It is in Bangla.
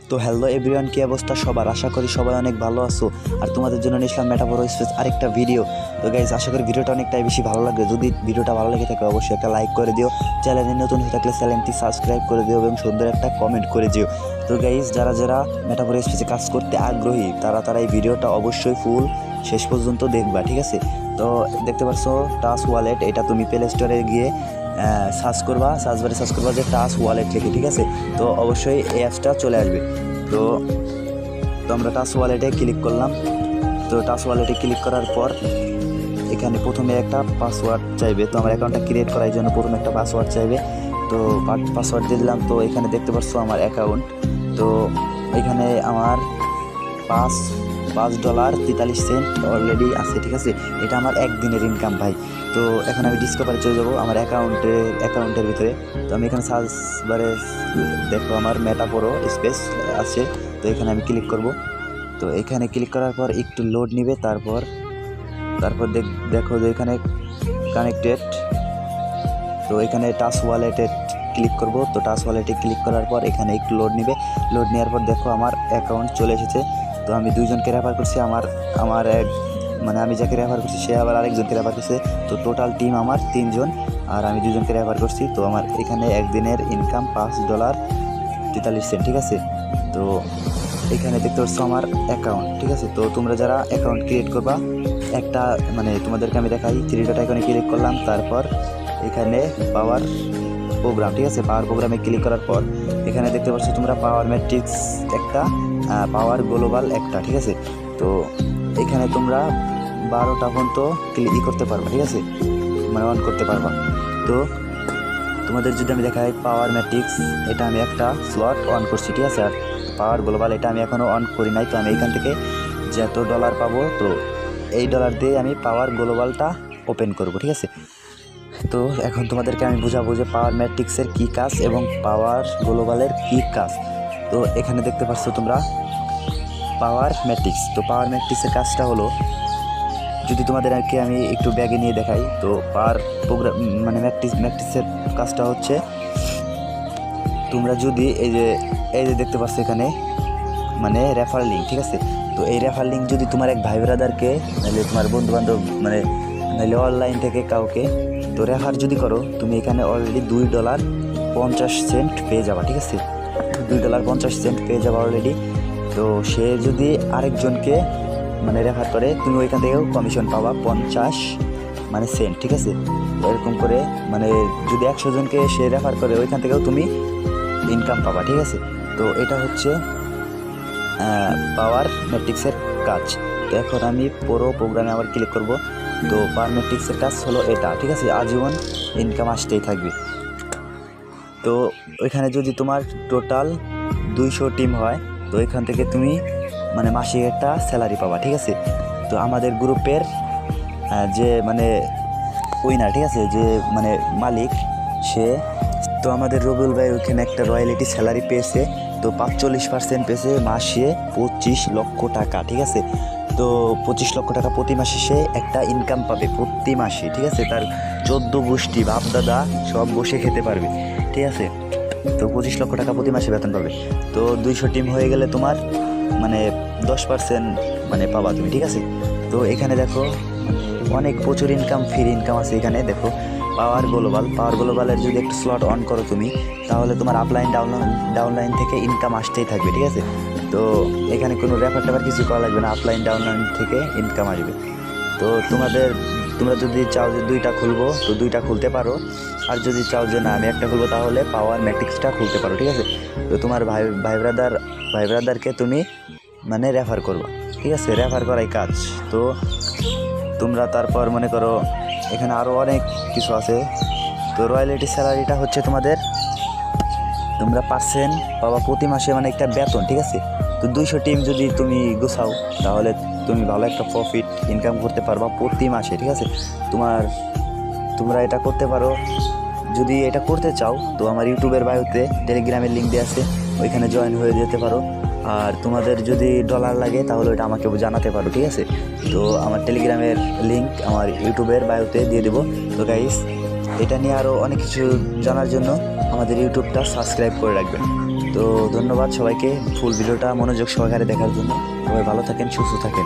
তো হ্যালো এভরিওয়ান, কি অবস্থা সবার? আশা করি সবাই অনেক ভালো আছো। আর তোমাদের জন্য নিয়েছিলাম মেটাফোর স্পেস আরেকটা ভিডিও। তো গাইজ, আশা করি ভিডিওটা অনেকটাই বেশি ভালো লাগবে। যদি ভিডিওটা ভালো লেগে থাকে অবশ্যই একটা লাইক করে দিও, চ্যানেলে নতুন হয়ে থাকলে চ্যানেলটি সাবস্ক্রাইব করে দিও এবং সুন্দর একটা কমেন্ট করে দিও। তো গাইজ, যারা যারা মেটাফোর স্পেসে কাজ করতে আগ্রহী তারা এই ভিডিওটা অবশ্যই ফুল শেষ পর্যন্ত দেখবা, ঠিক আছে? তো দেখতে পাচ্ছ টাচ ওয়ালেট, এটা তুমি প্লে স্টোরে গিয়ে সার্চ করবা যে টাচ ওয়ালেট লিখে, ঠিক আছে? তো অবশ্যই এই অ্যাপসটা চলে আসবে। তো আমরা টাচ ওয়ালেটে ক্লিক করলাম। তো টাচ ওয়ালেটে ক্লিক করার পর এখানে প্রথমে একটা পাসওয়ার্ড চাইবে। তো আমার অ্যাকাউন্টটা ক্রিয়েট করার জন্য প্রথমে একটা পাসওয়ার্ড চাইবে। তো পাসওয়ার্ড দিয়ে দিলাম। তো এখানে দেখতে পাচ্ছ আমার অ্যাকাউন্ট। তো এখানে আমার $5.43 অলরেডি আছে, ঠিক আছে? এটা আমার একদিনের ইনকাম ভাই। তো এখন আমি ডিসকভারে চলে যাবো আমার অ্যাকাউন্টের ভিতরে। তো আমি এখানে সার্চ বারে দেখো আমার মেটাফোর স্পেস আছে। তো এখানে আমি ক্লিক করব। তো এখানে ক্লিক করার পর একটু লোড নিবে, তারপর দেখো যে এখানে কানেক্টেড। তো এখানে টাচ ওয়ালেটে ক্লিক করব। তো টাচ ওয়ালেটে ক্লিক করার পর এখানে একটু লোড নিবে। লোড নেওয়ার পর দেখো আমার অ্যাকাউন্ট চলে এসেছে। তো আমি দুইজনকে রেফার করছি। আমি যাকে রেফার করছি সে আবার আরেকজনকে রেফার করছে। তো টোটাল টিম আমার 3 জন, আর আমি দুজনকে রেফার করছি। তো আমার এখানে একদিনের ইনকাম $5.43, ঠিক আছে? তো এখানে দেখতে পাচ্ছ আমার অ্যাকাউন্ট, ঠিক আছে? তো তোমরা যারা অ্যাকাউন্ট ক্রিয়েট করবা, একটা তোমাদেরকে আমি দেখাই। 3 ডট আইকনে ক্লিক করলাম, তারপর এখানে পাওয়ার প্রোগ্রাম, ঠিক আছে? পাওয়ার প্রোগ্রামে ক্লিক করার পর এখানে দেখতে পাচ্ছ তোমরা পাওয়ার ম্যাট্রিক্স একটা, পাওয়ার গ্লোবাল একটা, ঠিক আছে? তো এখানে তোমরা 12টা পর্যন্ত করতে পারবা, ঠিক আছে? অন করতে পারবা। তো তোমাদের যদি আমি দেখাই পাওয়ার ম্যাট্রিক্স, এটা আমি একটা স্লট অন করছি, ঠিক আছে? আর পাওয়ার গ্লোবাল এটা আমি এখনও অন করি নাই। তো আমি এখান থেকে যত ডলার পাবো, তো এই ডলার দিয়ে আমি পাওয়ার গ্লোবালটা ওপেন করব, ঠিক আছে? তো এখন তোমাদেরকে আমি বুঝাবো যে পাওয়ার ম্যাট্রিক্সের কী কাজ এবং পাওয়ার গ্লোবালের কী কাজ। তো এখানে দেখতে পাচ্ছ তোমরা পাওয়ার ম্যাট্রিক্স। তো পাওয়ার ম্যাট্রিক্সের কাজটা হলো, যদি তোমাদেরকে আমি একটু ব্যাগে নিয়ে দেখাই। তো পাওয়ার প্রোগ্রাম ম্যাট্রিক্সের কাজটা হচ্ছে, তোমরা যদি এই যে দেখতে পাচ্ছ এখানে রেফার লিঙ্ক, ঠিক আছে? তো এই রেফার লিঙ্ক যদি তোমার এক ভাই ব্রাদারকে, নাহলে তোমার বন্ধুবান্ধব, নাহলে অনলাইন থেকে কাউকে তো রেফার যদি করো, তুমি এখানে অলরেডি $2.50 পেয়ে যাবা, ঠিক আছে? $2.50 পেয়ে যাবা অলরেডি। তো সে যদি আরেকজনকে রেফার করে, তুমি ওইখান থেকেও কমিশন পাবা 50 সেন্ট, ঠিক আছে? এরকম করে যদি 100 জনকে সে রেফার করে, ওইখান থেকেও তুমি ইনকাম পাবা, ঠিক আছে? তো এটা হচ্ছে পাওয়ার ম্যাট্রিক্সের কাজ। তো এখন আমি পুরো প্রোগ্রামে আবার ক্লিক করব। তো পাওয়ার ম্যাট্রিক্সের কাজ হলো এটা, ঠিক আছে? আজীবন ইনকাম আসতেই থাকবে। তো ওইখানে যদি তোমার টোটাল 200 টিম হয়, তো এখান থেকে তুমি মাসিক একটা স্যালারি পাবা, ঠিক আছে? তো আমাদের গ্রুপের যে উইনার, ঠিক আছে, যে মালিক, সে তো আমাদের রবিউল ভাই ওইখানে একটা রয়্যালিটি স্যালারি পেয়েছে। তো 45% পেয়েছে, মাসে 25 লক্ষ টাকা, ঠিক আছে? তো 25 লক্ষ টাকা প্রতি মাসে সে একটা ইনকাম পাবে প্রতি মাসে, ঠিক আছে? তার 14 গোষ্ঠী বাপ দাদা সব বসে খেতে পারবে, ঠিক আছে? তো 25 লক্ষ টাকা প্রতি মাসে বেতন পাবে। তো 200 টিম হয়ে গেলে তোমার 10% পাবা তুমি, ঠিক আছে? তো এখানে দেখো অনেক প্রচুর ফ্রি ইনকাম আছে। এখানে দেখো পাওয়ার গ্লোবালের যদি একটু স্লট অন করো তুমি, তাহলে তোমার আপলাইন ডাউনলাইন থেকে ইনকাম আসতেই থাকবে, ঠিক আছে? তো এখানে কোনো রেফার কিছু করা লাগবে না, আপলাইন ডাউনলাইন থেকে ইনকাম আসবে। তো তোমরা যদি চাও যে 2টা খুলবো, তো 2টা খুলতে পারো। আর যদি চাও যে না আমি একটা খুলবো, তাহলে পাওয়ার ম্যাট্রিক্সটা খুলতে পারো, ঠিক আছে? তো তোমার ভাই ব্রাদারকে তুমি রেফার করবা, ঠিক আছে? রেফার করাই কাজ। তো তোমরা তারপর মনে করো এখানে আরও অনেক কিছু আছে। তো রয়্যালিটি স্যালারিটা হচ্ছে তোমরা পার্সেন্ট পাবা প্রতি মাসে, একটা বেতন, ঠিক আছে? তো 200 টিম যদি তুমি গুছাও, তাহলে তুমি ভালো একটা প্রফিট ইনকাম করতে পারবা প্রতি মাসে, ঠিক আছে? তোমরা এটা করতে পারো। যদি এটা করতে চাও, তো আমার ইউটিউবের বায়োতে টেলিগ্রামের লিঙ্ক দেওয়া আছে, ওইখানে জয়েন হয়ে যেতে পারো। আর তোমাদের যদি ডলার লাগে, তাহলে ওটা আমাকে জানাতে পারো, ঠিক আছে? তো আমার টেলিগ্রামের লিঙ্ক আমার ইউটিউবের বায়োতে দিয়ে দেবো। তো গাইস, এটা নিয়ে আরও অনেক কিছু জানার জন্য আমাদের ইউটিউবটা সাবস্ক্রাইব করে রাখবেন। তো ধন্যবাদ সবাইকে ফুল ভিডিওটা মনোযোগ সহকারে দেখার জন্য। সবাই ভালো থাকেন, সুস্থ থাকেন।